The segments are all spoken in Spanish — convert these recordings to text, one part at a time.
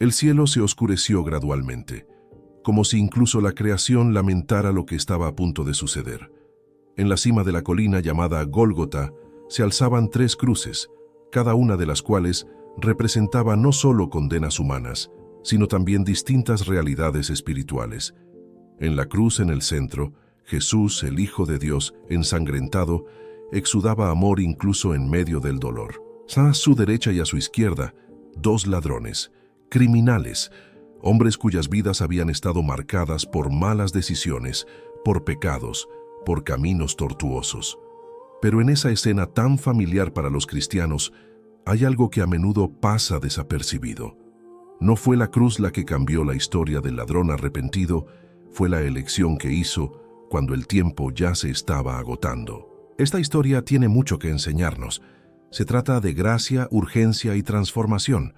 El cielo se oscureció gradualmente, como si incluso la creación lamentara lo que estaba a punto de suceder. En la cima de la colina llamada Gólgota se alzaban 3 cruces, cada una de las cuales representaba no solo condenas humanas, sino también distintas realidades espirituales. En la cruz en el centro, Jesús, el Hijo de Dios, ensangrentado, exudaba amor incluso en medio del dolor. A su derecha y a su izquierda, 2 ladrones, criminales, hombres cuyas vidas habían estado marcadas por malas decisiones, por pecados, por caminos tortuosos. Pero en esa escena tan familiar para los cristianos, hay algo que a menudo pasa desapercibido. No fue la cruz la que cambió la historia del ladrón arrepentido, fue la elección que hizo cuando el tiempo ya se estaba agotando. Esta historia tiene mucho que enseñarnos. Se trata de gracia, urgencia y transformación,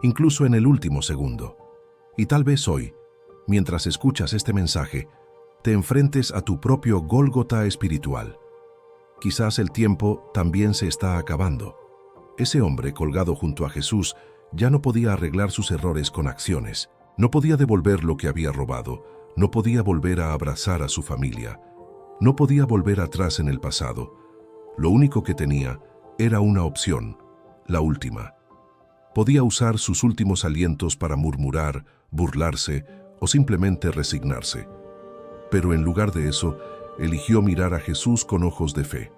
incluso en el último segundo. Y tal vez hoy, mientras escuchas este mensaje, te enfrentes a tu propio Gólgota espiritual. Quizás el tiempo también se está acabando. Ese hombre colgado junto a Jesús ya no podía arreglar sus errores con acciones, no podía devolver lo que había robado, no podía volver a abrazar a su familia, no podía volver atrás en el pasado. Lo único que tenía era una opción, la última. Podía usar sus últimos alientos para murmurar, burlarse o simplemente resignarse. Pero en lugar de eso, eligió mirar a Jesús con ojos de fe.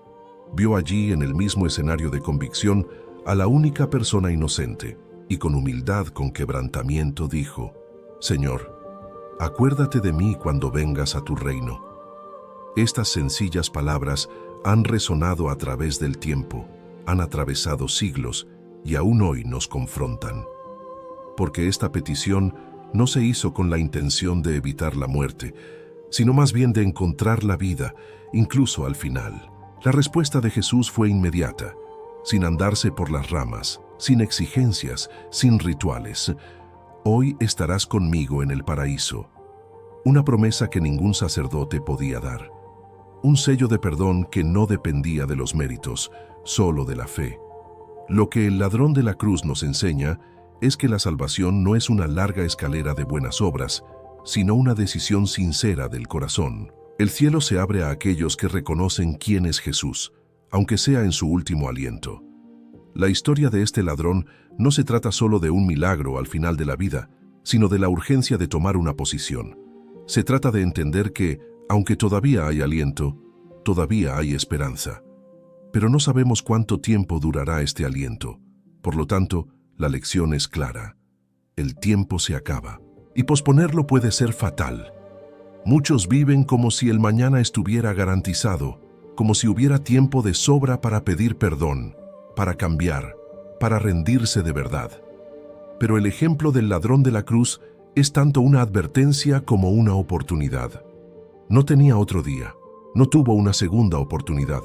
Vio allí, en el mismo escenario de convicción, a la única persona inocente, y con humildad, con quebrantamiento, dijo: «Señor, acuérdate de mí cuando vengas a tu reino». Estas sencillas palabras han resonado a través del tiempo, han atravesado siglos y aún hoy nos confrontan. Porque esta petición no se hizo con la intención de evitar la muerte, sino más bien de encontrar la vida, incluso al final. La respuesta de Jesús fue inmediata, sin andarse por las ramas, sin exigencias, sin rituales. «Hoy estarás conmigo en el paraíso». Una promesa que ningún sacerdote podía dar. Un sello de perdón que no dependía de los méritos, solo de la fe. Lo que el ladrón de la cruz nos enseña es que la salvación no es una larga escalera de buenas obras, sino una decisión sincera del corazón. El cielo se abre a aquellos que reconocen quién es Jesús, aunque sea en su último aliento. La historia de este ladrón no se trata solo de un milagro al final de la vida, sino de la urgencia de tomar una posición. Se trata de entender que, aunque todavía hay aliento, todavía hay esperanza. Pero no sabemos cuánto tiempo durará este aliento. Por lo tanto, la lección es clara. El tiempo se acaba, y posponerlo puede ser fatal. Muchos viven como si el mañana estuviera garantizado, como si hubiera tiempo de sobra para pedir perdón, para cambiar, para rendirse de verdad. Pero el ejemplo del ladrón de la cruz es tanto una advertencia como una oportunidad. No tenía otro día, no tuvo una segunda oportunidad.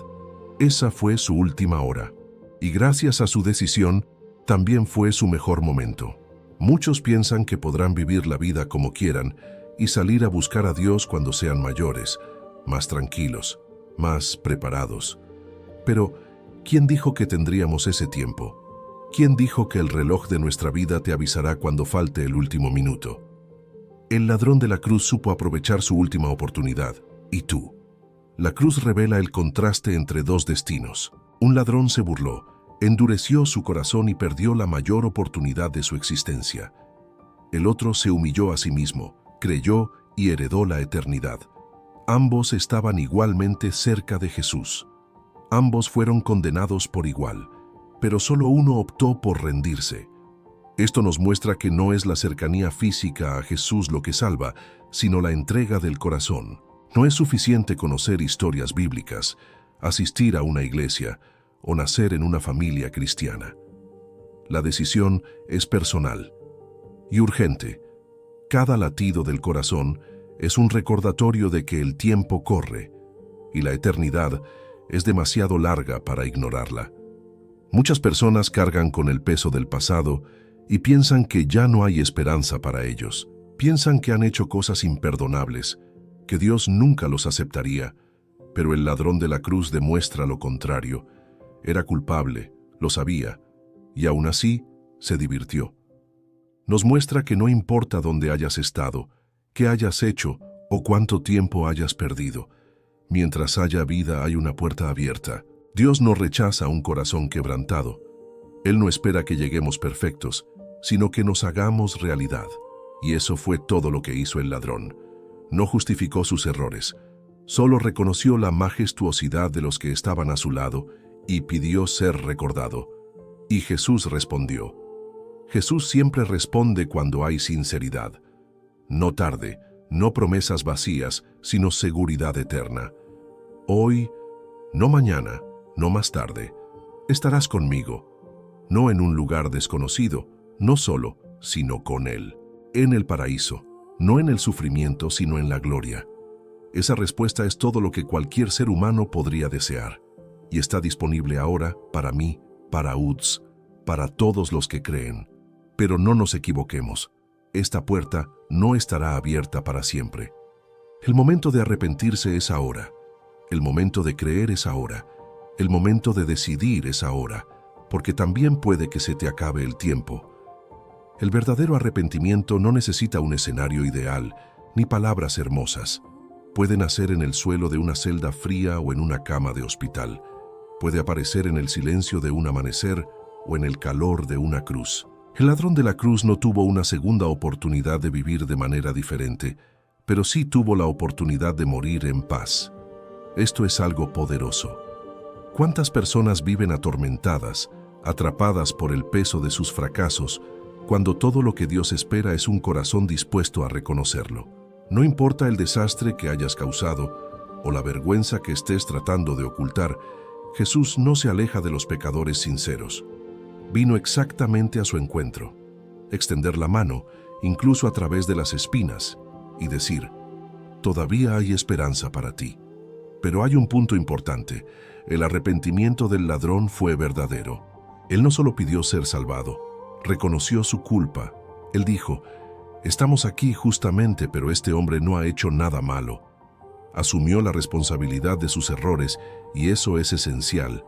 Esa fue su última hora, y gracias a su decisión, también fue su mejor momento. Muchos piensan que podrán vivir la vida como quieran y salir a buscar a Dios cuando sean mayores, más tranquilos, más preparados. Pero, ¿quién dijo que tendríamos ese tiempo? ¿Quién dijo que el reloj de nuestra vida te avisará cuando falte el último minuto? El ladrón de la cruz supo aprovechar su última oportunidad. ¿Y tú? La cruz revela el contraste entre 2 destinos. Un ladrón se burló, endureció su corazón y perdió la mayor oportunidad de su existencia. El otro se humilló a sí mismo, creyó y heredó la eternidad. Ambos estaban igualmente cerca de Jesús. Ambos fueron condenados por igual, pero solo uno optó por rendirse. Esto nos muestra que no es la cercanía física a Jesús lo que salva, sino la entrega del corazón. No es suficiente conocer historias bíblicas, asistir a una iglesia o nacer en una familia cristiana. La decisión es personal y urgente. Cada latido del corazón es un recordatorio de que el tiempo corre y la eternidad es demasiado larga para ignorarla. Muchas personas cargan con el peso del pasado y piensan que ya no hay esperanza para ellos. Piensan que han hecho cosas imperdonables, que Dios nunca los aceptaría, pero el ladrón de la cruz demuestra lo contrario. Era culpable, lo sabía, y aún así se divirtió. Nos muestra que no importa dónde hayas estado, qué hayas hecho o cuánto tiempo hayas perdido. Mientras haya vida hay una puerta abierta. Dios no rechaza un corazón quebrantado. Él no espera que lleguemos perfectos, sino que nos hagamos realidad. Y eso fue todo lo que hizo el ladrón. No justificó sus errores, solo reconoció la majestuosidad de los que estaban a su lado y pidió ser recordado. Y Jesús respondió. Jesús siempre responde cuando hay sinceridad. No tarde, no promesas vacías, sino seguridad eterna. Hoy, no mañana, no más tarde, estarás conmigo, no en un lugar desconocido, no solo, sino con Él, en el paraíso, no en el sufrimiento, sino en la gloria. Esa respuesta es todo lo que cualquier ser humano podría desear, y está disponible ahora para mí, para Uds, para todos los que creen. Pero no nos equivoquemos, esta puerta no estará abierta para siempre. El momento de arrepentirse es ahora, el momento de creer es ahora, el momento de decidir es ahora, porque también puede que se te acabe el tiempo. El verdadero arrepentimiento no necesita un escenario ideal, ni palabras hermosas. Puede nacer en el suelo de una celda fría o en una cama de hospital. Puede aparecer en el silencio de un amanecer o en el calor de una cruz. El ladrón de la cruz no tuvo una segunda oportunidad de vivir de manera diferente, pero sí tuvo la oportunidad de morir en paz. Esto es algo poderoso. ¿Cuántas personas viven atormentadas, atrapadas por el peso de sus fracasos, cuando todo lo que Dios espera es un corazón dispuesto a reconocerlo? No importa el desastre que hayas causado o la vergüenza que estés tratando de ocultar, Jesús no se aleja de los pecadores sinceros. Vino exactamente a su encuentro, extender la mano, incluso a través de las espinas, y decir, todavía hay esperanza para ti. Pero hay un punto importante, el arrepentimiento del ladrón fue verdadero. Él no solo pidió ser salvado, reconoció su culpa. Él dijo, estamos aquí justamente, pero este hombre no ha hecho nada malo. Asumió la responsabilidad de sus errores y eso es esencial.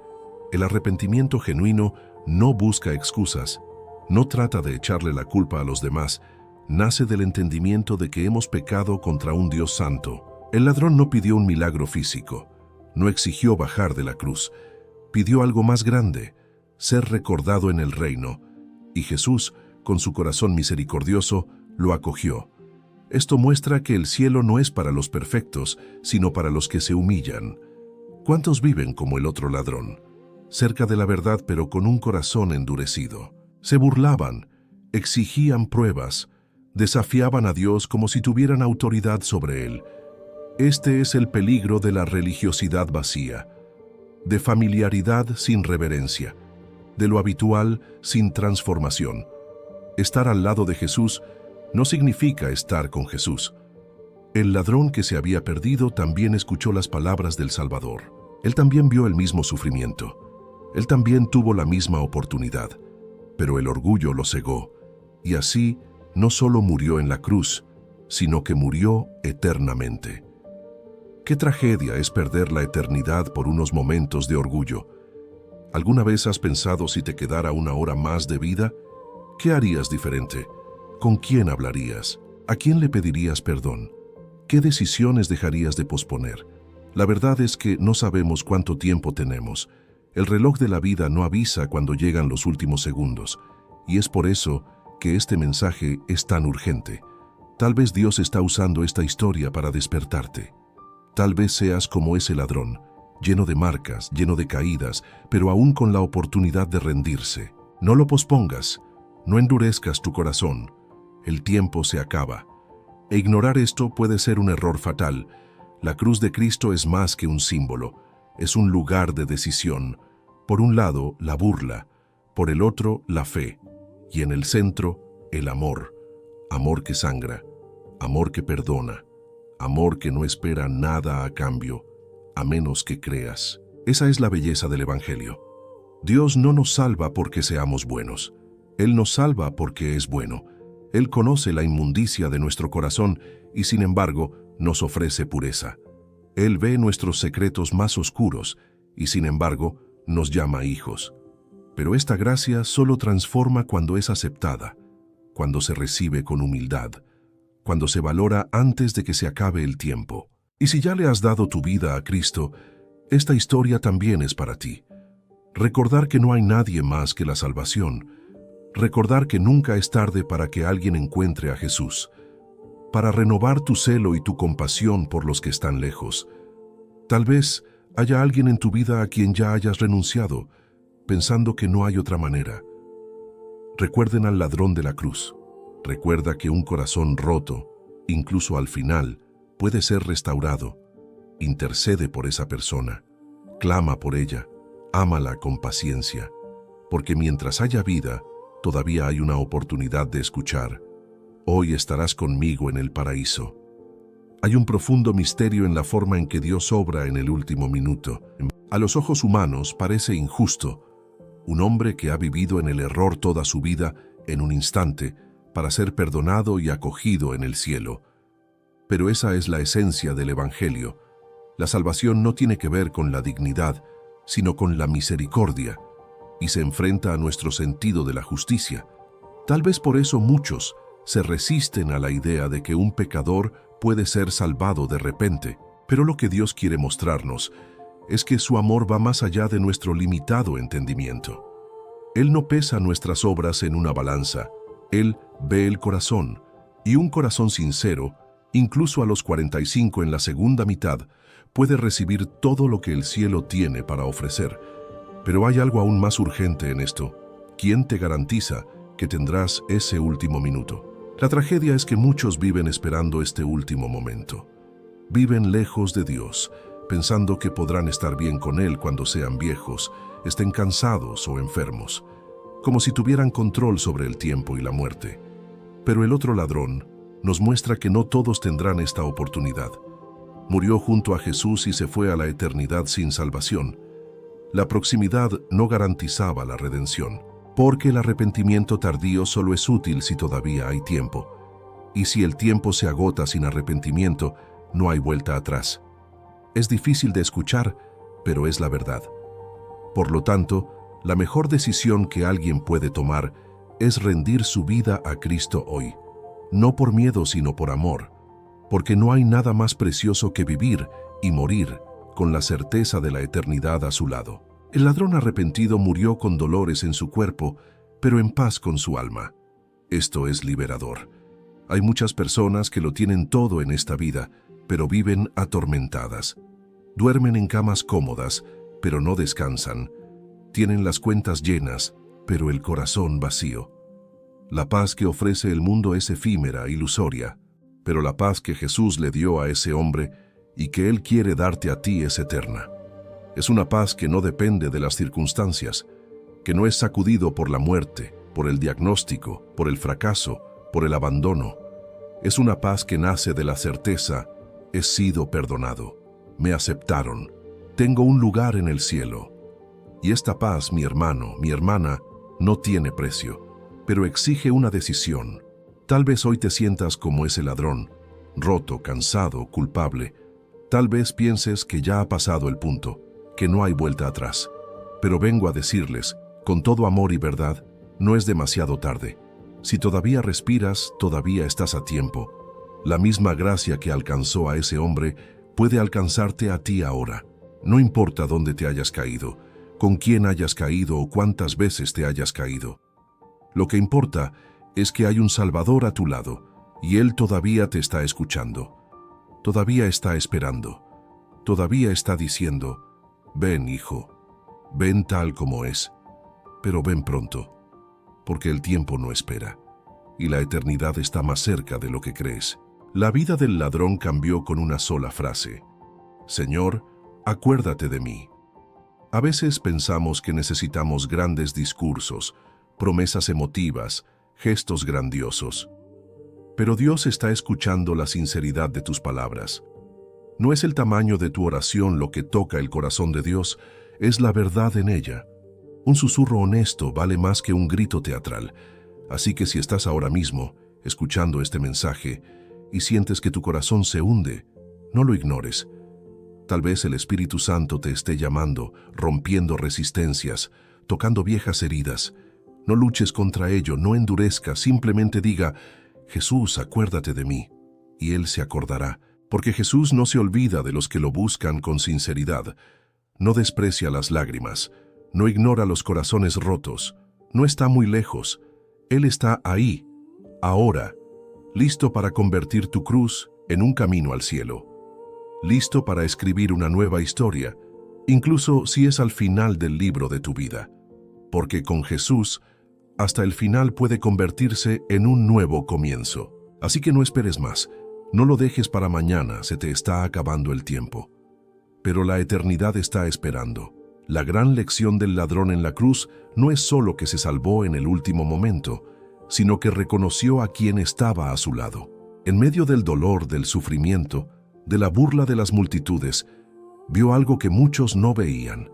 El arrepentimiento genuino no busca excusas, no trata de echarle la culpa a los demás, nace del entendimiento de que hemos pecado contra un Dios santo. El ladrón no pidió un milagro físico, no exigió bajar de la cruz, pidió algo más grande, ser recordado en el reino, y Jesús, con su corazón misericordioso, lo acogió. Esto muestra que el cielo no es para los perfectos, sino para los que se humillan. ¿Cuántos viven como el otro ladrón? Cerca de la verdad, pero con un corazón endurecido. Se burlaban, exigían pruebas, desafiaban a Dios como si tuvieran autoridad sobre Él. Este es el peligro de la religiosidad vacía, de familiaridad sin reverencia, de lo habitual sin transformación. Estar al lado de Jesús no significa estar con Jesús. El ladrón que se había perdido también escuchó las palabras del Salvador. Él también vio el mismo sufrimiento. Él también tuvo la misma oportunidad, pero el orgullo lo cegó, y así no solo murió en la cruz, sino que murió eternamente. ¿Qué tragedia es perder la eternidad por unos momentos de orgullo? ¿Alguna vez has pensado si te quedara una hora más de vida? ¿Qué harías diferente? ¿Con quién hablarías? ¿A quién le pedirías perdón? ¿Qué decisiones dejarías de posponer? La verdad es que no sabemos cuánto tiempo tenemos. El reloj de la vida no avisa cuando llegan los últimos segundos, y es por eso que este mensaje es tan urgente. Tal vez Dios está usando esta historia para despertarte. Tal vez seas como ese ladrón, lleno de marcas, lleno de caídas, pero aún con la oportunidad de rendirse. No lo pospongas, no endurezcas tu corazón. El tiempo se acaba. E ignorar esto puede ser un error fatal. La cruz de Cristo es más que un símbolo. Es un lugar de decisión. Por un lado, la burla, por el otro, la fe, y en el centro, el amor. Amor que sangra, amor que perdona, amor que no espera nada a cambio, a menos que creas. Esa es la belleza del Evangelio. Dios no nos salva porque seamos buenos. Él nos salva porque es bueno. Él conoce la inmundicia de nuestro corazón y, sin embargo, nos ofrece pureza. Él ve nuestros secretos más oscuros y, sin embargo, nos llama hijos. Pero esta gracia solo transforma cuando es aceptada. cuando se recibe con humildad, cuando se valora antes de que se acabe el tiempo. Y si ya le has dado tu vida a Cristo, esta historia también es para ti. Recordar que no hay nadie más que la salvación. Recordar que nunca es tarde para que alguien encuentre a Jesús. Para renovar tu celo y tu compasión por los que están lejos. Tal vez haya alguien en tu vida a quien ya hayas renunciado, pensando que no hay otra manera. Recuerden al ladrón de la cruz. Recuerda que un corazón roto, incluso al final, puede ser restaurado. Intercede por esa persona. Clama por ella. Ámala con paciencia. Porque mientras haya vida, todavía hay una oportunidad de escuchar. Hoy estarás conmigo en el paraíso. Hay un profundo misterio en la forma en que Dios obra en el último minuto. A los ojos humanos parece injusto. Un hombre que ha vivido en el error toda su vida, en un instante, para ser perdonado y acogido en el cielo. Pero esa es la esencia del Evangelio. La salvación no tiene que ver con la dignidad, sino con la misericordia, y se enfrenta a nuestro sentido de la justicia. Tal vez por eso muchos se resisten a la idea de que un pecador puede ser salvado de repente, pero lo que Dios quiere mostrarnos es que su amor va más allá de nuestro limitado entendimiento. Él no pesa nuestras obras en una balanza. Él ve el corazón, y un corazón sincero, incluso a los 45 en la segunda mitad, puede recibir todo lo que el cielo tiene para ofrecer. Pero hay algo aún más urgente en esto. ¿Quién te garantiza que tendrás ese último minuto? La tragedia es que muchos viven esperando este último momento. Viven lejos de Dios, pensando que podrán estar bien con Él cuando sean viejos, estén cansados o enfermos, como si tuvieran control sobre el tiempo y la muerte. Pero el otro ladrón nos muestra que no todos tendrán esta oportunidad. Murió junto a Jesús y se fue a la eternidad sin salvación. La proximidad no garantizaba la redención, porque el arrepentimiento tardío solo es útil si todavía hay tiempo. Y si el tiempo se agota sin arrepentimiento, no hay vuelta atrás. Es difícil de escuchar, pero es la verdad. Por lo tanto, la mejor decisión que alguien puede tomar es rendir su vida a Cristo hoy. No por miedo, sino por amor. Porque no hay nada más precioso que vivir y morir con la certeza de la eternidad a su lado. El ladrón arrepentido murió con dolores en su cuerpo, pero en paz con su alma. Esto es liberador. Hay muchas personas que lo tienen todo en esta vida, pero viven atormentadas. Duermen en camas cómodas, pero no descansan. Tienen las cuentas llenas, pero el corazón vacío. La paz que ofrece el mundo es efímera, ilusoria, pero la paz que Jesús le dio a ese hombre y que Él quiere darte a ti es eterna. Es una paz que no depende de las circunstancias, que no es sacudido por la muerte, por el diagnóstico, por el fracaso, por el abandono. Es una paz que nace de la certeza: he sido perdonado, me aceptaron, tengo un lugar en el cielo. Y esta paz, mi hermano, mi hermana, no tiene precio, pero exige una decisión. Tal vez hoy te sientas como ese ladrón, roto, cansado, culpable. Tal vez pienses que ya ha pasado el punto, que no hay vuelta atrás. Pero vengo a decirles, con todo amor y verdad, no es demasiado tarde. Si todavía respiras, todavía estás a tiempo. La misma gracia que alcanzó a ese hombre puede alcanzarte a ti ahora. No importa dónde te hayas caído, con quién hayas caído o cuántas veces te hayas caído. Lo que importa es que hay un Salvador a tu lado y Él todavía te está escuchando. Todavía está esperando. Todavía está diciendo: ven, hijo, ven tal como es, pero ven pronto, porque el tiempo no espera y la eternidad está más cerca de lo que crees. La vida del ladrón cambió con una sola frase: Señor, acuérdate de mí. A veces pensamos que necesitamos grandes discursos, promesas emotivas, gestos grandiosos. Pero Dios está escuchando la sinceridad de tus palabras. No es el tamaño de tu oración lo que toca el corazón de Dios, es la verdad en ella. Un susurro honesto vale más que un grito teatral. Así que si estás ahora mismo escuchando este mensaje y sientes que tu corazón se hunde, no lo ignores. Tal vez el Espíritu Santo te esté llamando, rompiendo resistencias, tocando viejas heridas. No luches contra ello, no endurezcas, simplemente diga, Jesús, acuérdate de mí, y Él se acordará, porque Jesús no se olvida de los que lo buscan con sinceridad. No desprecia las lágrimas, no ignora los corazones rotos, no está muy lejos. Él está ahí, ahora, listo para convertir tu cruz en un camino al cielo, listo para escribir una nueva historia, incluso si es al final del libro de tu vida, porque con Jesús, hasta el final puede convertirse en un nuevo comienzo. Así que no esperes más, no lo dejes para mañana, se te está acabando el tiempo. Pero la eternidad está esperando. La gran lección del ladrón en la cruz no es solo que se salvó en el último momento, sino que reconoció a quien estaba a su lado. En medio del dolor, del sufrimiento, de la burla de las multitudes, vio algo que muchos no veían: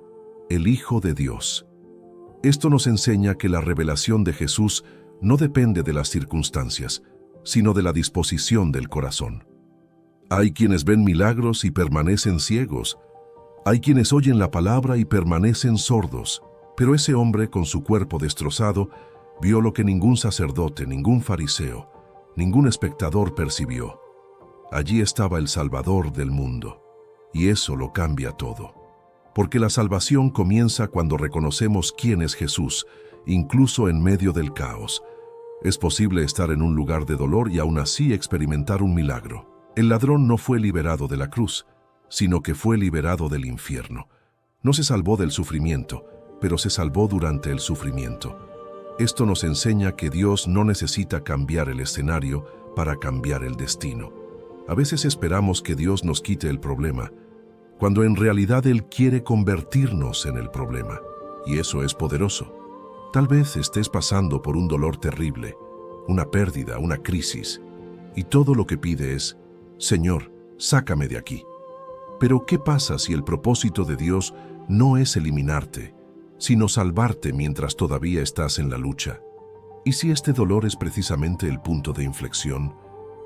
el Hijo de Dios. Esto nos enseña que la revelación de Jesús no depende de las circunstancias, sino de la disposición del corazón. Hay quienes ven milagros y permanecen ciegos. Hay quienes oyen la palabra y permanecen sordos. Pero ese hombre, con su cuerpo destrozado, vio lo que ningún sacerdote, ningún fariseo, ningún espectador percibió. Allí estaba el Salvador del mundo. Y eso lo cambia todo. Porque la salvación comienza cuando reconocemos quién es Jesús, incluso en medio del caos. Es posible estar en un lugar de dolor y aún así experimentar un milagro. El ladrón no fue liberado de la cruz, sino que fue liberado del infierno. No se salvó del sufrimiento, pero se salvó durante el sufrimiento. Esto nos enseña que Dios no necesita cambiar el escenario para cambiar el destino. A veces esperamos que Dios nos quite el problema, cuando en realidad Él quiere convertirnos en el problema, y eso es poderoso. Tal vez estés pasando por un dolor terrible, una pérdida, una crisis, y todo lo que pide es, Señor, sácame de aquí. Pero ¿qué pasa si el propósito de Dios no es eliminarte, sino salvarte mientras todavía estás en la lucha? ¿Y si este dolor es precisamente el punto de inflexión?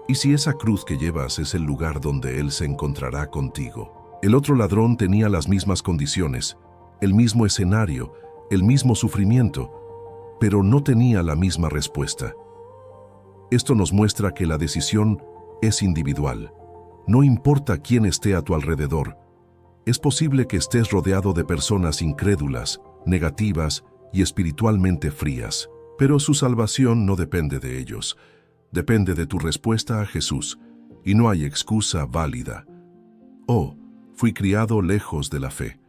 ¿Y si esa cruz que llevas es el lugar donde Él se encontrará contigo? El otro ladrón tenía las mismas condiciones, el mismo escenario, el mismo sufrimiento, pero no tenía la misma respuesta. Esto nos muestra que la decisión es individual. No importa quién esté a tu alrededor. Es posible que estés rodeado de personas incrédulas, negativas y espiritualmente frías, pero su salvación no depende de ellos. Depende de tu respuesta a Jesús, y no hay excusa válida. Oh, fui criado lejos de la fe.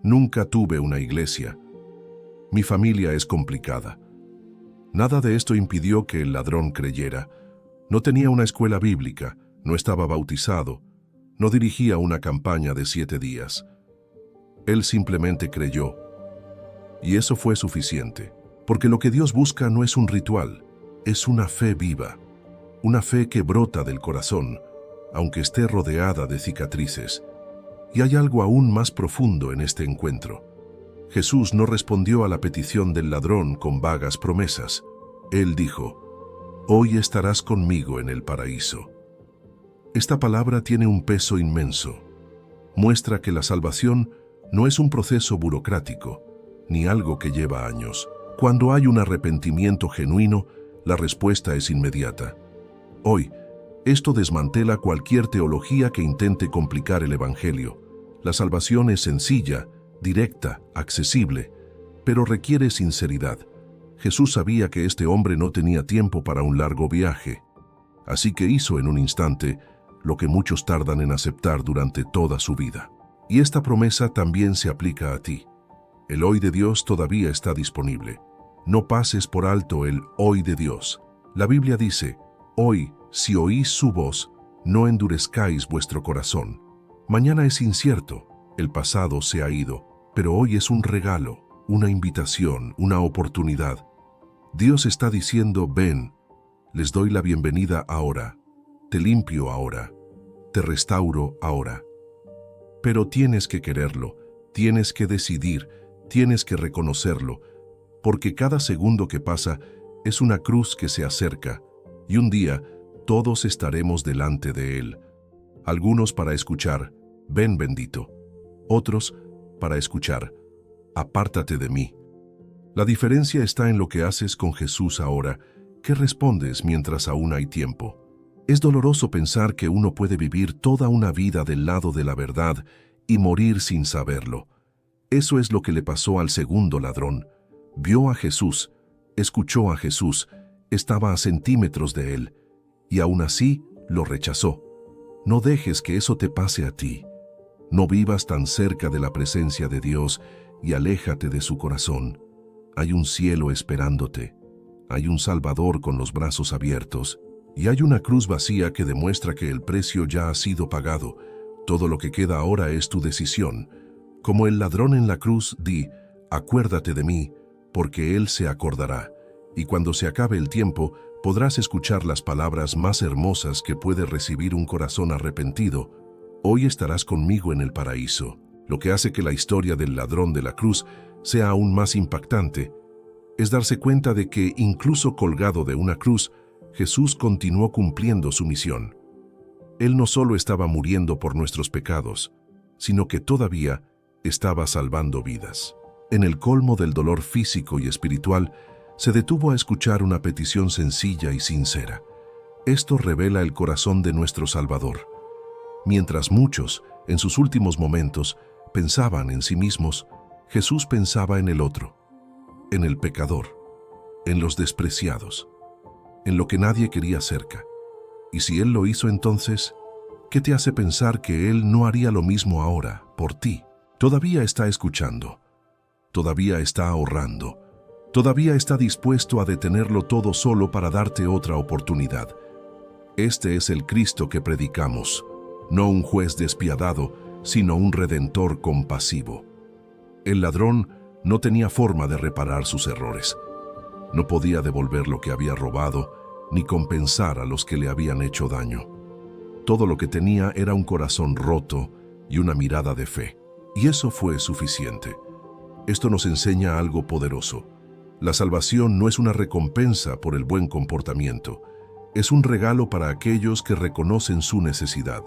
Nunca tuve una iglesia. Mi familia es complicada. Nada de esto impidió que el ladrón creyera. No tenía una escuela bíblica, no estaba bautizado, no dirigía una campaña de 7 días. Él simplemente creyó. Y eso fue suficiente, porque lo que Dios busca no es un ritual, es una fe viva, una fe que brota del corazón, aunque esté rodeada de cicatrices. Y hay algo aún más profundo en este encuentro. Jesús no respondió a la petición del ladrón con vagas promesas. Él dijo, «Hoy estarás conmigo en el paraíso». Esta palabra tiene un peso inmenso. Muestra que la salvación no es un proceso burocrático, ni algo que lleva años. Cuando hay un arrepentimiento genuino, la respuesta es inmediata. Hoy, esto desmantela cualquier teología que intente complicar el Evangelio. La salvación es sencilla, directa, accesible, pero requiere sinceridad. Jesús sabía que este hombre no tenía tiempo para un largo viaje, así que hizo en un instante lo que muchos tardan en aceptar durante toda su vida. Y esta promesa también se aplica a ti. El hoy de Dios todavía está disponible. No pases por alto el hoy de Dios. La Biblia dice, hoy, si oís su voz, no endurezcáis vuestro corazón. Mañana es incierto, el pasado se ha ido, pero hoy es un regalo, una invitación, una oportunidad. Dios está diciendo, ven, les doy la bienvenida ahora, te limpio ahora, te restauro ahora. Pero tienes que quererlo, tienes que decidir, tienes que reconocerlo, porque cada segundo que pasa es una cruz que se acerca, y un día todos estaremos delante de Él. Algunos para escuchar, ven bendito. Otros para escuchar, apártate de mí. La diferencia está en lo que haces con Jesús ahora. ¿Qué respondes mientras aún hay tiempo? Es doloroso pensar que uno puede vivir toda una vida del lado de la verdad y morir sin saberlo. Eso es lo que le pasó al segundo ladrón. Vio a Jesús, escuchó a Jesús, estaba a centímetros de él, y aún así lo rechazó. No dejes que eso te pase a ti. No vivas tan cerca de la presencia de Dios y aléjate de su corazón. Hay un cielo esperándote. Hay un Salvador con los brazos abiertos. Y hay una cruz vacía que demuestra que el precio ya ha sido pagado. Todo lo que queda ahora es tu decisión. Como el ladrón en la cruz, di, acuérdate de mí, porque Él se acordará. Y cuando se acabe el tiempo, podrás escuchar las palabras más hermosas que puede recibir un corazón arrepentido. Hoy estarás conmigo en el paraíso. Lo que hace que la historia del ladrón de la cruz sea aún más impactante es darse cuenta de que, incluso colgado de una cruz, Jesús continuó cumpliendo su misión. Él no solo estaba muriendo por nuestros pecados, sino que todavía estaba salvando vidas. En el colmo del dolor físico y espiritual, se detuvo a escuchar una petición sencilla y sincera. Esto revela el corazón de nuestro Salvador. Mientras muchos, en sus últimos momentos, pensaban en sí mismos, Jesús pensaba en el otro, en el pecador, en los despreciados, en lo que nadie quería cerca. Y si Él lo hizo entonces, ¿qué te hace pensar que Él no haría lo mismo ahora, por ti? Todavía está escuchando, todavía está ahorrando, todavía está dispuesto a detenerlo todo solo para darte otra oportunidad. Este es el Cristo que predicamos, no un juez despiadado, sino un redentor compasivo. El ladrón no tenía forma de reparar sus errores. No podía devolver lo que había robado, ni compensar a los que le habían hecho daño. Todo lo que tenía era un corazón roto y una mirada de fe. Y eso fue suficiente. Esto nos enseña algo poderoso. La salvación no es una recompensa por el buen comportamiento. Es un regalo para aquellos que reconocen su necesidad.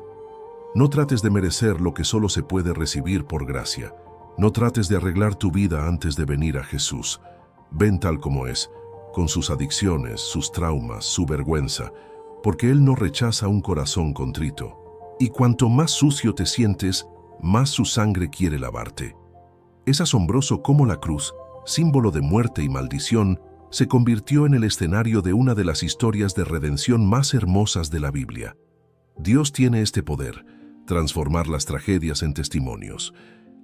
No trates de merecer lo que solo se puede recibir por gracia. No trates de arreglar tu vida antes de venir a Jesús. Ven tal como es, con sus adicciones, sus traumas, su vergüenza, porque Él no rechaza un corazón contrito. Y cuanto más sucio te sientes, más su sangre quiere lavarte. Es asombroso cómo la cruz, símbolo de muerte y maldición, se convirtió en el escenario de una de las historias de redención más hermosas de la Biblia. Dios tiene este poder, transformar las tragedias en testimonios.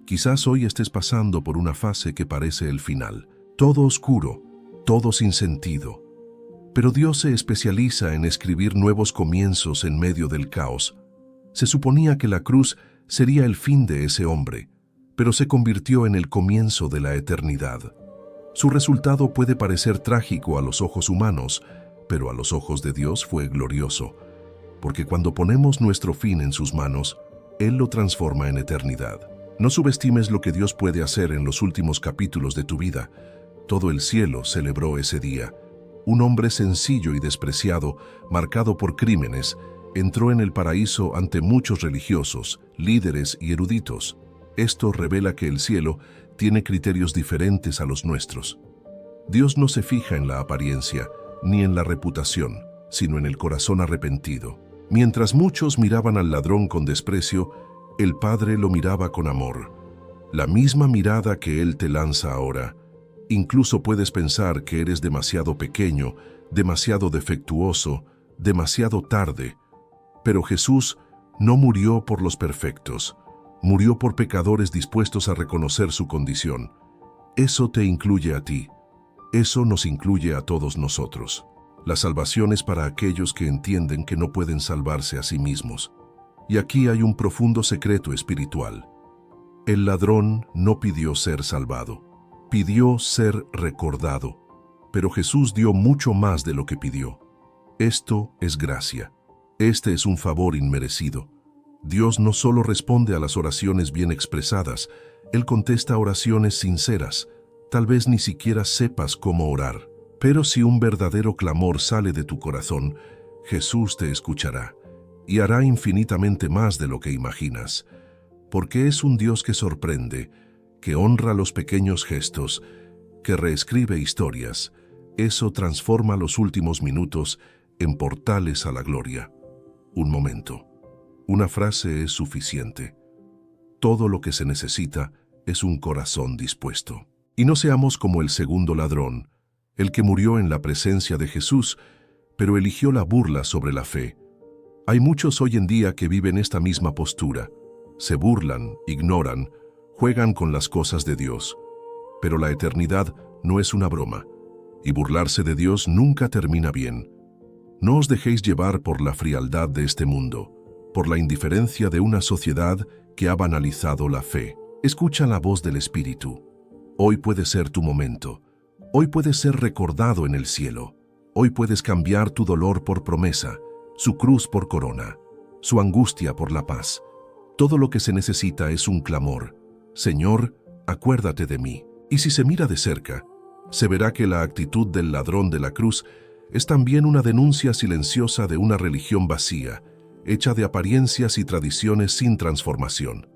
Quizás hoy estés pasando por una fase que parece el final, todo oscuro, todo sin sentido. Pero Dios se especializa en escribir nuevos comienzos en medio del caos. Se suponía que la cruz sería el fin de ese hombre, pero se convirtió en el comienzo de la eternidad. Su resultado puede parecer trágico a los ojos humanos, pero a los ojos de Dios fue glorioso, porque cuando ponemos nuestro fin en sus manos, Él lo transforma en eternidad. No subestimes lo que Dios puede hacer en los últimos capítulos de tu vida. Todo el cielo celebró ese día. Un hombre sencillo y despreciado, marcado por crímenes, entró en el paraíso ante muchos religiosos, líderes y eruditos. Esto revela que el cielo tiene criterios diferentes a los nuestros. Dios no se fija en la apariencia, ni en la reputación, sino en el corazón arrepentido. Mientras muchos miraban al ladrón con desprecio, el Padre lo miraba con amor. La misma mirada que Él te lanza ahora. Incluso puedes pensar que eres demasiado pequeño, demasiado defectuoso, demasiado tarde. Pero Jesús no murió por los perfectos. Murió por pecadores dispuestos a reconocer su condición. Eso te incluye a ti. Eso nos incluye a todos nosotros. La salvación es para aquellos que entienden que no pueden salvarse a sí mismos. Y aquí hay un profundo secreto espiritual. El ladrón no pidió ser salvado, pidió ser recordado. Pero Jesús dio mucho más de lo que pidió. Esto es gracia. Este es un favor inmerecido. Dios no solo responde a las oraciones bien expresadas, Él contesta oraciones sinceras. Tal vez ni siquiera sepas cómo orar, pero si un verdadero clamor sale de tu corazón, Jesús te escuchará y hará infinitamente más de lo que imaginas, porque es un Dios que sorprende, que honra los pequeños gestos, que reescribe historias. Eso transforma los últimos minutos en portales a la gloria. Un momento. Una frase es suficiente. Todo lo que se necesita es un corazón dispuesto. Y no seamos como el segundo ladrón, el que murió en la presencia de Jesús, pero eligió la burla sobre la fe. Hay muchos hoy en día que viven esta misma postura. Se burlan, ignoran, juegan con las cosas de Dios. Pero la eternidad no es una broma, y burlarse de Dios nunca termina bien. No os dejéis llevar por la frialdad de este mundo, por la indiferencia de una sociedad que ha banalizado la fe. Escucha la voz del Espíritu. Hoy puede ser tu momento. Hoy puedes ser recordado en el cielo. Hoy puedes cambiar tu dolor por promesa, su cruz por corona, su angustia por la paz. Todo lo que se necesita es un clamor. Señor, acuérdate de mí. Y si se mira de cerca, se verá que la actitud del ladrón de la cruz es también una denuncia silenciosa de una religión vacía, hecha de apariencias y tradiciones sin transformación.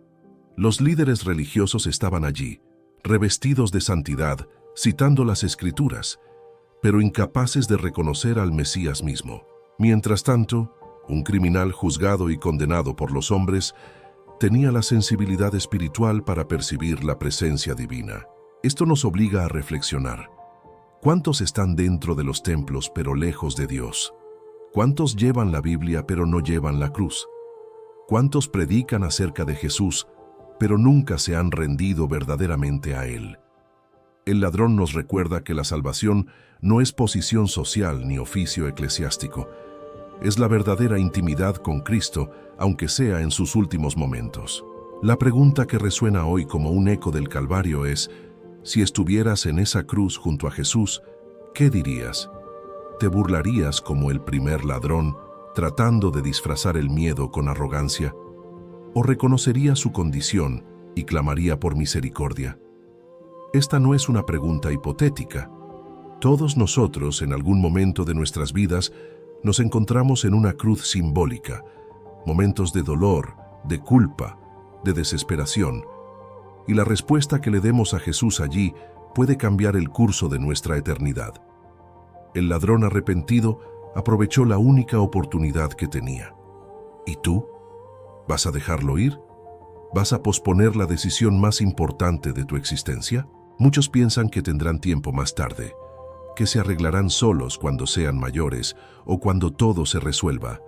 Los líderes religiosos estaban allí, revestidos de santidad, citando las Escrituras, pero incapaces de reconocer al Mesías mismo. Mientras tanto, un criminal juzgado y condenado por los hombres tenía la sensibilidad espiritual para percibir la presencia divina. Esto nos obliga a reflexionar. ¿Cuántos están dentro de los templos pero lejos de Dios? ¿Cuántos llevan la Biblia pero no llevan la cruz? ¿Cuántos predican acerca de Jesús pero nunca se han rendido verdaderamente a Él? El ladrón nos recuerda que la salvación no es posición social ni oficio eclesiástico. Es la verdadera intimidad con Cristo, aunque sea en sus últimos momentos. La pregunta que resuena hoy como un eco del Calvario es: si estuvieras en esa cruz junto a Jesús, ¿qué dirías? ¿Te burlarías como el primer ladrón, tratando de disfrazar el miedo con arrogancia? ¿O reconocerías su condición y clamaría por misericordia? Esta no es una pregunta hipotética. Todos nosotros, en algún momento de nuestras vidas, nos encontramos en una cruz simbólica, momentos de dolor, de culpa, de desesperación, y la respuesta que le demos a Jesús allí puede cambiar el curso de nuestra eternidad. El ladrón arrepentido aprovechó la única oportunidad que tenía. ¿Y tú? ¿Vas a dejarlo ir? ¿Vas a posponer la decisión más importante de tu existencia? Muchos piensan que tendrán tiempo más tarde, que se arreglarán solos cuando sean mayores o cuando todo se resuelva,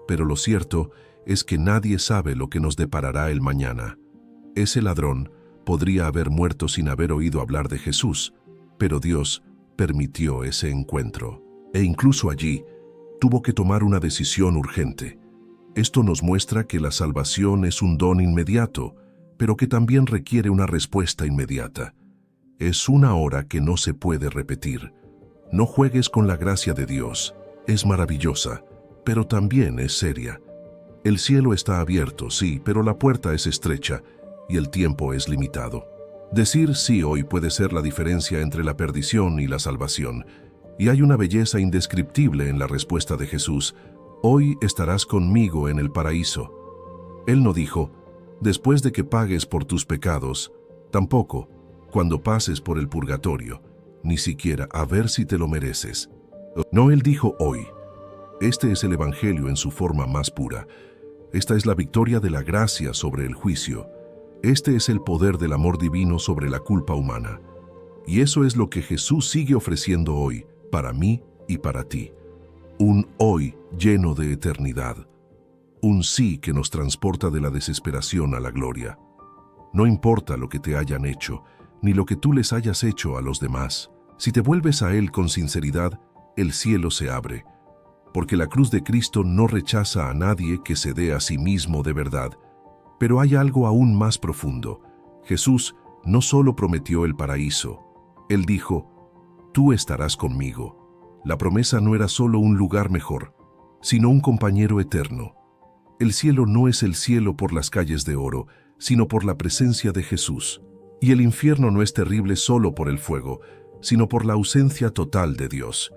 pero lo cierto es que nadie sabe lo que nos deparará el mañana. Ese ladrón podría haber muerto sin haber oído hablar de Jesús, pero Dios permitió ese encuentro, e incluso allí tuvo que tomar una decisión urgente. Esto nos muestra que la salvación es un don inmediato, pero que también requiere una respuesta inmediata. Es una hora que no se puede repetir. No juegues con la gracia de Dios. Es maravillosa, pero también es seria. El cielo está abierto, sí, pero la puerta es estrecha y el tiempo es limitado. Decir sí hoy puede ser la diferencia entre la perdición y la salvación, y hay una belleza indescriptible en la respuesta de Jesús: hoy estarás conmigo en el paraíso. Él no dijo: después de que pagues por tus pecados, tampoco cuando pases por el purgatorio, ni siquiera a ver si te lo mereces. No, Él dijo hoy. Este es el Evangelio en su forma más pura. Esta es la victoria de la gracia sobre el juicio. Este es el poder del amor divino sobre la culpa humana. Y eso es lo que Jesús sigue ofreciendo hoy, para mí y para ti. Un hoy lleno de eternidad. Un sí que nos transporta de la desesperación a la gloria. No importa lo que te hayan hecho, ni lo que tú les hayas hecho a los demás. Si te vuelves a Él con sinceridad, el cielo se abre. Porque la cruz de Cristo no rechaza a nadie que se dé a sí mismo de verdad. Pero hay algo aún más profundo. Jesús no solo prometió el paraíso. Él dijo: tú estarás conmigo. La promesa no era solo un lugar mejor, sino un compañero eterno. El cielo no es el cielo por las calles de oro, sino por la presencia de Jesús. Y el infierno no es terrible solo por el fuego, sino por la ausencia total de Dios.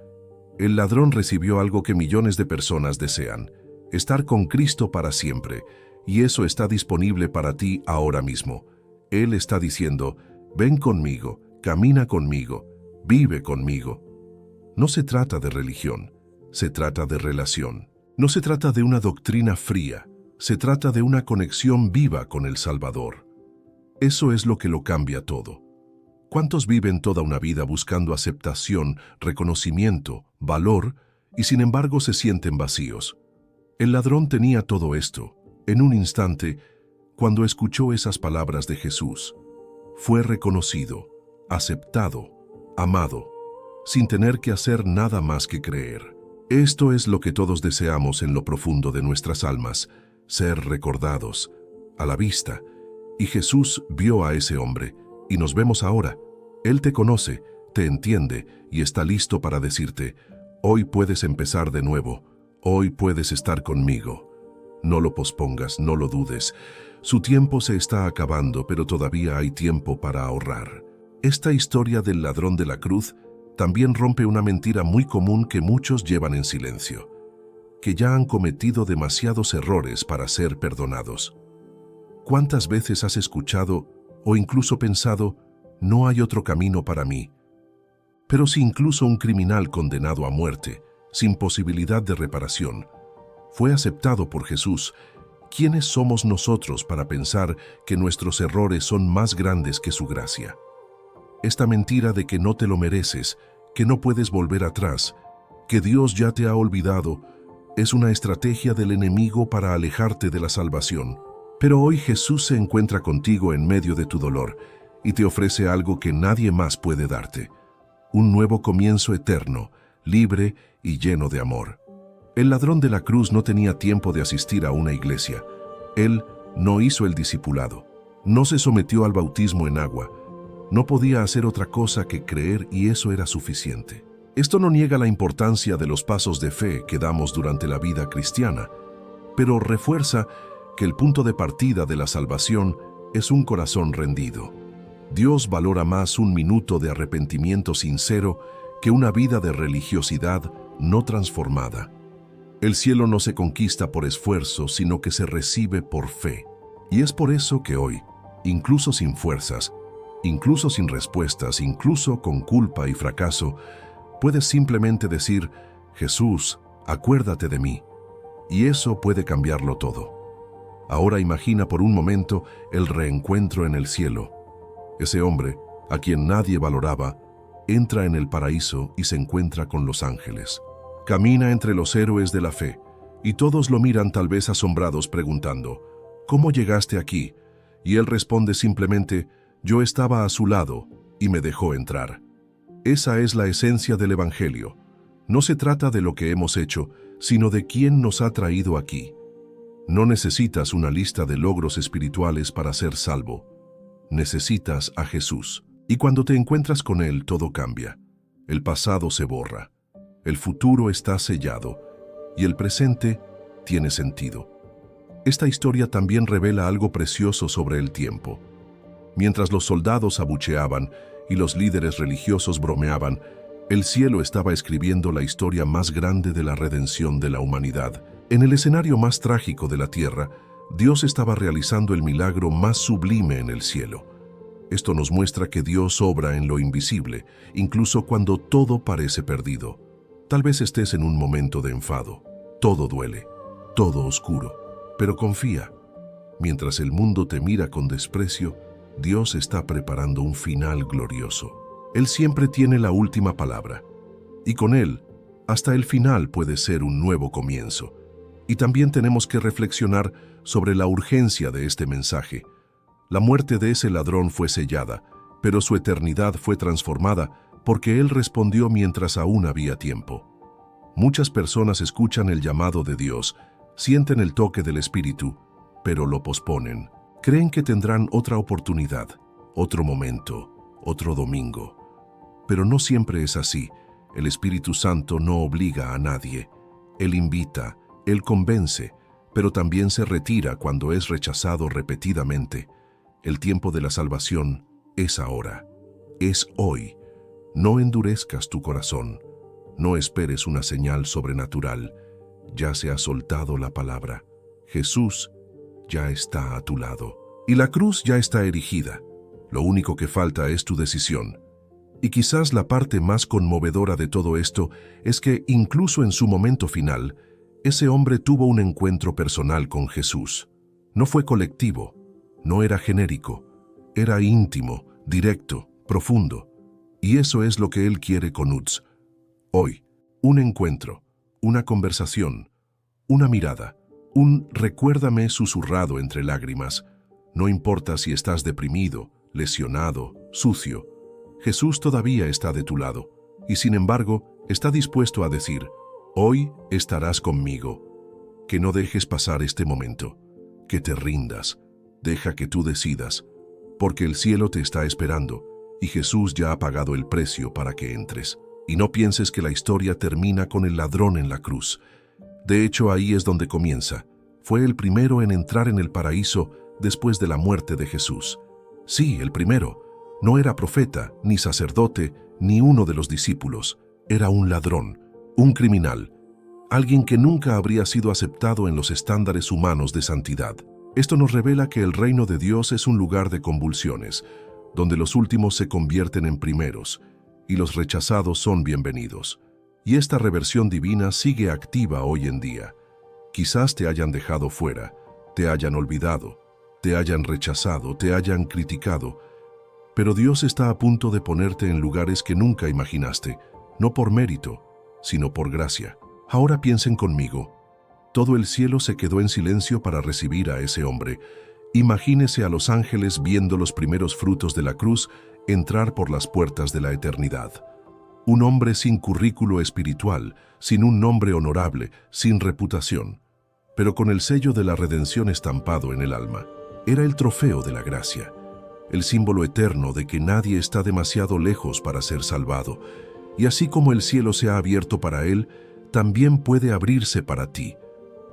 El ladrón recibió algo que millones de personas desean: estar con Cristo para siempre, y eso está disponible para ti ahora mismo. Él está diciendo: ven conmigo, camina conmigo, vive conmigo. No se trata de religión, se trata de relación. No se trata de una doctrina fría, se trata de una conexión viva con el Salvador. Eso es lo que lo cambia todo. ¿Cuántos viven toda una vida buscando aceptación, reconocimiento, valor, y sin embargo se sienten vacíos? El ladrón tenía todo esto. En un instante, cuando escuchó esas palabras de Jesús, fue reconocido, aceptado, amado, sin tener que hacer nada más que creer. Esto es lo que todos deseamos en lo profundo de nuestras almas, ser recordados, a la vista. Y Jesús vio a ese hombre, y nos vemos ahora. Él te conoce, te entiende, y está listo para decirte, hoy puedes empezar de nuevo, hoy puedes estar conmigo. No lo pospongas, no lo dudes. Su tiempo se está acabando, pero todavía hay tiempo para ahorrar. Esta historia del ladrón de la cruz también rompe una mentira muy común que muchos llevan en silencio, que ya han cometido demasiados errores para ser perdonados. ¿Cuántas veces has escuchado o incluso pensado, no hay otro camino para mí? Pero si incluso un criminal condenado a muerte, sin posibilidad de reparación, fue aceptado por Jesús, ¿quiénes somos nosotros para pensar que nuestros errores son más grandes que su gracia? Esta mentira de que no te lo mereces, que no puedes volver atrás, que Dios ya te ha olvidado, es una estrategia del enemigo para alejarte de la salvación. Pero hoy Jesús se encuentra contigo en medio de tu dolor y te ofrece algo que nadie más puede darte: un nuevo comienzo eterno, libre y lleno de amor. El ladrón de la cruz no tenía tiempo de asistir a una iglesia. Él no hizo el discipulado, no se sometió al bautismo en agua. No podía hacer otra cosa que creer, y eso era suficiente. Esto no niega la importancia de los pasos de fe que damos durante la vida cristiana, pero refuerza que el punto de partida de la salvación es un corazón rendido. Dios valora más un minuto de arrepentimiento sincero que una vida de religiosidad no transformada. El cielo no se conquista por esfuerzo, sino que se recibe por fe. Y es por eso que hoy, incluso sin fuerzas, incluso sin respuestas, incluso con culpa y fracaso, puedes simplemente decir, Jesús, acuérdate de mí. Y eso puede cambiarlo todo. Ahora imagina por un momento el reencuentro en el cielo. Ese hombre, a quien nadie valoraba, entra en el paraíso y se encuentra con los ángeles. Camina entre los héroes de la fe, y todos lo miran tal vez asombrados preguntando, ¿cómo llegaste aquí? Y él responde simplemente, yo estaba a su lado y me dejó entrar. Esa es la esencia del Evangelio. No se trata de lo que hemos hecho, sino de quién nos ha traído aquí. No necesitas una lista de logros espirituales para ser salvo. Necesitas a Jesús. Y cuando te encuentras con Él, todo cambia. El pasado se borra. El futuro está sellado. Y el presente tiene sentido. Esta historia también revela algo precioso sobre el tiempo. Mientras los soldados abucheaban y los líderes religiosos bromeaban, el cielo estaba escribiendo la historia más grande de la redención de la humanidad. En el escenario más trágico de la tierra, Dios estaba realizando el milagro más sublime en el cielo. Esto nos muestra que Dios obra en lo invisible, incluso cuando todo parece perdido. Tal vez estés en un momento de enfado. Todo duele, todo oscuro. Pero confía. Mientras el mundo te mira con desprecio, Dios está preparando un final glorioso. Él siempre tiene la última palabra. Y con Él, hasta el final puede ser un nuevo comienzo. Y también tenemos que reflexionar sobre la urgencia de este mensaje. La muerte de ese ladrón fue sellada, pero su eternidad fue transformada porque él respondió mientras aún había tiempo. Muchas personas escuchan el llamado de Dios, sienten el toque del Espíritu, pero lo posponen. Creen que tendrán otra oportunidad, otro momento, otro domingo. Pero no siempre es así. El Espíritu Santo no obliga a nadie. Él invita, Él convence, pero también se retira cuando es rechazado repetidamente. El tiempo de la salvación es ahora, es hoy. No endurezcas tu corazón, no esperes una señal sobrenatural. Ya se ha soltado la palabra. Jesús ya está a tu lado. Y la cruz ya está erigida. Lo único que falta es tu decisión. Y quizás la parte más conmovedora de todo esto es que, incluso en su momento final, ese hombre tuvo un encuentro personal con Jesús. No fue colectivo, no era genérico, era íntimo, directo, profundo. Y eso es lo que Él quiere con Utz. Hoy, un encuentro, una conversación, una mirada, un recuérdame susurrado entre lágrimas. No importa si estás deprimido, lesionado, sucio, Jesús todavía está de tu lado y sin embargo está dispuesto a decir, hoy estarás conmigo. Que no dejes pasar este momento, que te rindas, deja que tú decidas, porque el cielo te está esperando y Jesús ya ha pagado el precio para que entres. Y no pienses que la historia termina con el ladrón en la cruz. De hecho, ahí es donde comienza. Fue el primero en entrar en el paraíso después de la muerte de Jesús. Sí, el primero. No era profeta, ni sacerdote, ni uno de los discípulos. Era un ladrón, un criminal, alguien que nunca habría sido aceptado en los estándares humanos de santidad. Esto nos revela que el reino de Dios es un lugar de convulsiones, donde los últimos se convierten en primeros, y los rechazados son bienvenidos. Y esta reversión divina sigue activa hoy en día. Quizás te hayan dejado fuera, te hayan olvidado, te hayan rechazado, te hayan criticado, pero Dios está a punto de ponerte en lugares que nunca imaginaste, no por mérito, sino por gracia. Ahora piensen conmigo. Todo el cielo se quedó en silencio para recibir a ese hombre. Imagínese a los ángeles viendo los primeros frutos de la cruz entrar por las puertas de la eternidad. Un hombre sin currículo espiritual, sin un nombre honorable, sin reputación, pero con el sello de la redención estampado en el alma. Era el trofeo de la gracia, el símbolo eterno de que nadie está demasiado lejos para ser salvado. Y así como el cielo se ha abierto para él, también puede abrirse para ti.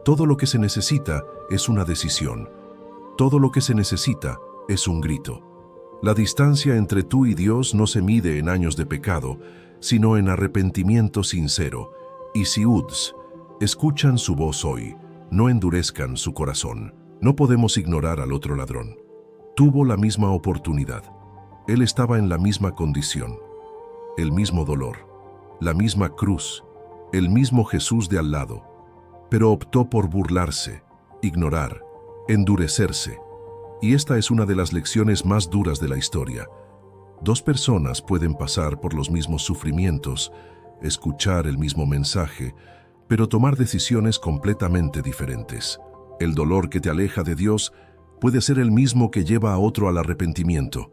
Todo lo que se necesita es una decisión. Todo lo que se necesita es un grito. La distancia entre tú y Dios no se mide en años de pecado, sino en arrepentimiento sincero. Y si Utz escuchan su voz hoy, no endurezcan su corazón. No podemos ignorar al otro ladrón. Tuvo la misma oportunidad. Él estaba en la misma condición, el mismo dolor, la misma cruz, el mismo Jesús de al lado, pero optó por burlarse, ignorar, endurecerse. Y esta es una de las lecciones más duras de la historia. Dos personas pueden pasar por los mismos sufrimientos, escuchar el mismo mensaje, pero tomar decisiones completamente diferentes. El dolor que te aleja de Dios puede ser el mismo que lleva a otro al arrepentimiento.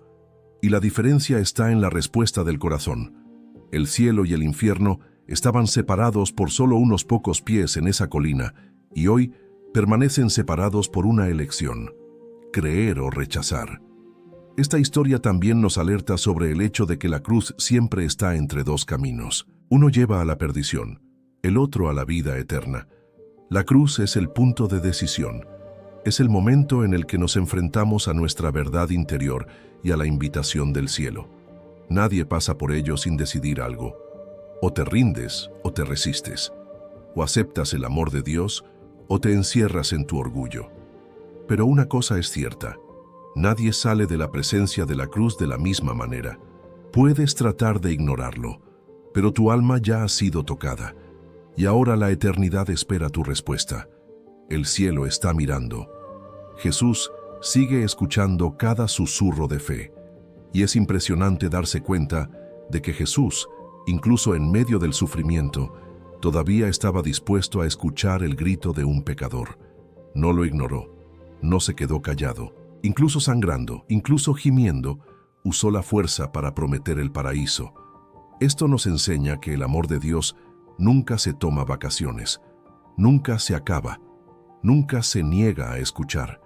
Y la diferencia está en la respuesta del corazón. El cielo y el infierno estaban separados por solo unos pocos pies en esa colina, y hoy permanecen separados por una elección: creer o rechazar. Esta historia también nos alerta sobre el hecho de que la cruz siempre está entre dos caminos. Uno lleva a la perdición, el otro a la vida eterna. La cruz es el punto de decisión. Es el momento en el que nos enfrentamos a nuestra verdad interior y a la invitación del cielo. Nadie pasa por ello sin decidir algo. O te rindes o te resistes. O aceptas el amor de Dios o te encierras en tu orgullo. Pero una cosa es cierta: nadie sale de la presencia de la cruz de la misma manera. Puedes tratar de ignorarlo, pero tu alma ya ha sido tocada, y ahora la eternidad espera tu respuesta. El cielo está mirando. Jesús sigue escuchando cada susurro de fe, y es impresionante darse cuenta de que Jesús, incluso en medio del sufrimiento, todavía estaba dispuesto a escuchar el grito de un pecador. No lo ignoró, no se quedó callado. Incluso sangrando, incluso gimiendo, usó la fuerza para prometer el paraíso. Esto nos enseña que el amor de Dios nunca se toma vacaciones, nunca se acaba, nunca se niega a escuchar.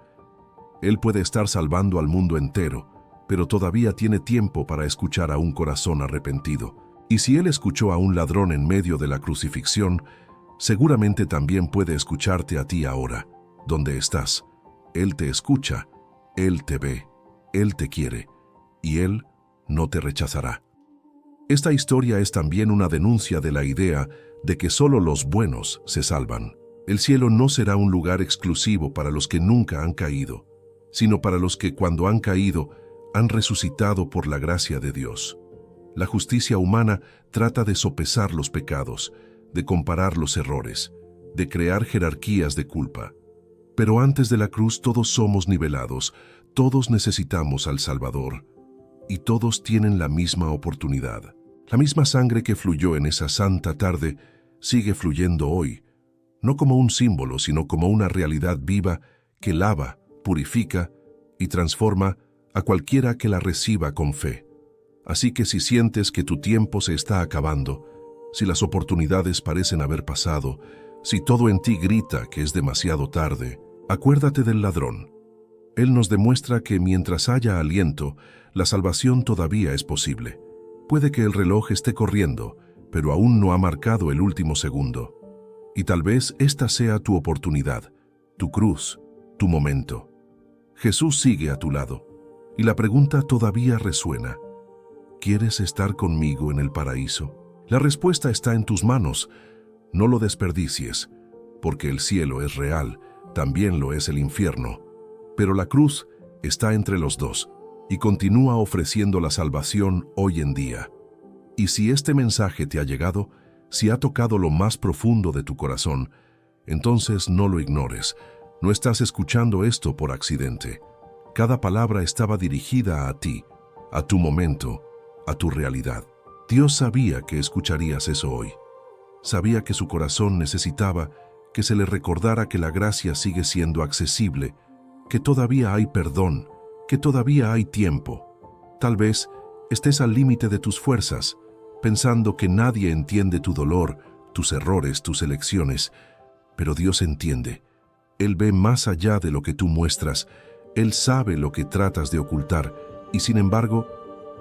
Él puede estar salvando al mundo entero, pero todavía tiene tiempo para escuchar a un corazón arrepentido. Y si Él escuchó a un ladrón en medio de la crucifixión, seguramente también puede escucharte a ti ahora, donde estás. Él te escucha, Él te ve, Él te quiere, y Él no te rechazará. Esta historia es también una denuncia de la idea de que solo los buenos se salvan. El cielo no será un lugar exclusivo para los que nunca han caído, sino para los que cuando han caído han resucitado por la gracia de Dios. La justicia humana trata de sopesar los pecados, de comparar los errores, de crear jerarquías de culpa. Pero antes de la cruz todos somos nivelados, todos necesitamos al Salvador, y todos tienen la misma oportunidad. La misma sangre que fluyó en esa santa tarde sigue fluyendo hoy, no como un símbolo, sino como una realidad viva que lava, purifica y transforma a cualquiera que la reciba con fe. Así que si sientes que tu tiempo se está acabando, si las oportunidades parecen haber pasado, si todo en ti grita que es demasiado tarde, acuérdate del ladrón. Él nos demuestra que mientras haya aliento, la salvación todavía es posible. Puede que el reloj esté corriendo, pero aún no ha marcado el último segundo. Y tal vez esta sea tu oportunidad, tu cruz, tu momento. Jesús sigue a tu lado, y la pregunta todavía resuena. ¿Quieres estar conmigo en el paraíso? La respuesta está en tus manos. No lo desperdicies, porque el cielo es real, también lo es el infierno. Pero la cruz está entre los dos y continúa ofreciendo la salvación hoy en día. Y si este mensaje te ha llegado, si ha tocado lo más profundo de tu corazón, entonces no lo ignores. No estás escuchando esto por accidente. Cada palabra estaba dirigida a ti, a tu momento, a tu realidad. Dios sabía que escucharías eso hoy. Sabía que su corazón necesitaba que se le recordara que la gracia sigue siendo accesible, que todavía hay perdón, que todavía hay tiempo. Tal vez estés al límite de tus fuerzas, pensando que nadie entiende tu dolor, tus errores, tus elecciones, pero Dios entiende. Él ve más allá de lo que tú muestras, Él sabe lo que tratas de ocultar, y sin embargo,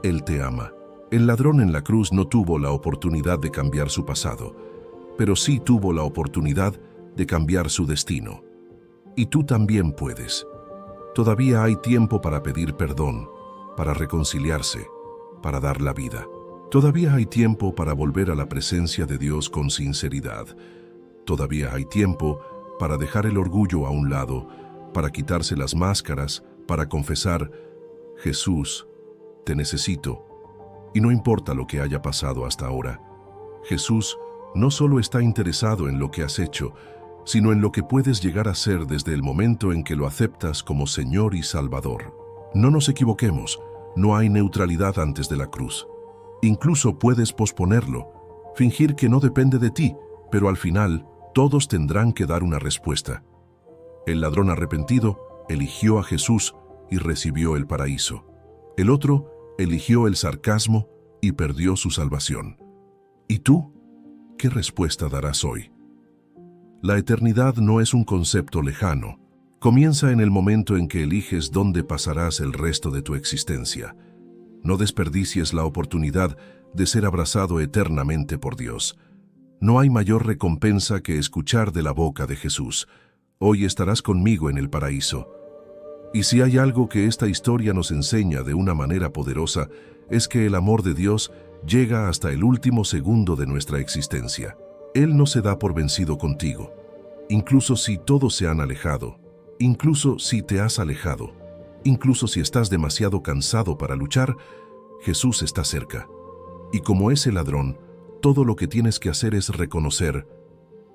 Él te ama. El ladrón en la cruz no tuvo la oportunidad de cambiar su pasado, pero sí tuvo la oportunidad de cambiar su destino. Y tú también puedes. Todavía hay tiempo para pedir perdón, para reconciliarse, para dar la vida. Todavía hay tiempo para volver a la presencia de Dios con sinceridad. Todavía hay tiempo para dejar el orgullo a un lado, para quitarse las máscaras, para confesar: Jesús, te necesito. Y no importa lo que haya pasado hasta ahora, Jesús no solo está interesado en lo que has hecho, sino en lo que puedes llegar a ser desde el momento en que lo aceptas como Señor y Salvador. No nos equivoquemos, no hay neutralidad antes de la cruz. Incluso puedes posponerlo, fingir que no depende de ti, pero al final todos tendrán que dar una respuesta. El ladrón arrepentido eligió a Jesús y recibió el paraíso. El otro eligió el sarcasmo y perdió su salvación. ¿Y tú? ¿Qué respuesta darás hoy? La eternidad no es un concepto lejano. Comienza en el momento en que eliges dónde pasarás el resto de tu existencia. No desperdicies la oportunidad de ser abrazado eternamente por Dios. No hay mayor recompensa que escuchar de la boca de Jesús: hoy estarás conmigo en el paraíso. Y si hay algo que esta historia nos enseña de una manera poderosa, es que el amor de Dios llega hasta el último segundo de nuestra existencia. Él no se da por vencido contigo, incluso si todos se han alejado, incluso si te has alejado, incluso si estás demasiado cansado para luchar. Jesús está cerca. Y como ese ladrón, todo lo que tienes que hacer es reconocer: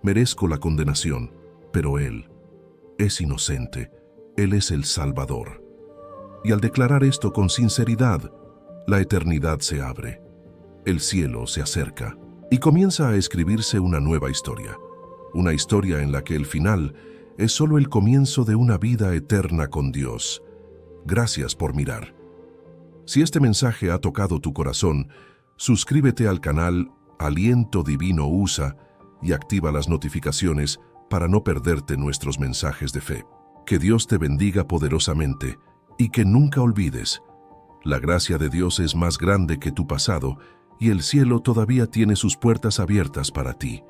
merezco la condenación, pero Él es inocente, Él es el Salvador. Y al declarar esto con sinceridad, la eternidad se abre, el cielo se acerca, y comienza a escribirse una nueva historia. Una historia en la que el final es solo el comienzo de una vida eterna con Dios. Gracias por mirar. Si este mensaje ha tocado tu corazón, suscríbete al canal Aliento Divino USA y activa las notificaciones para no perderte nuestros mensajes de fe. Que Dios te bendiga poderosamente y que nunca olvides: la gracia de Dios es más grande que tu pasado y el cielo todavía tiene sus puertas abiertas para ti.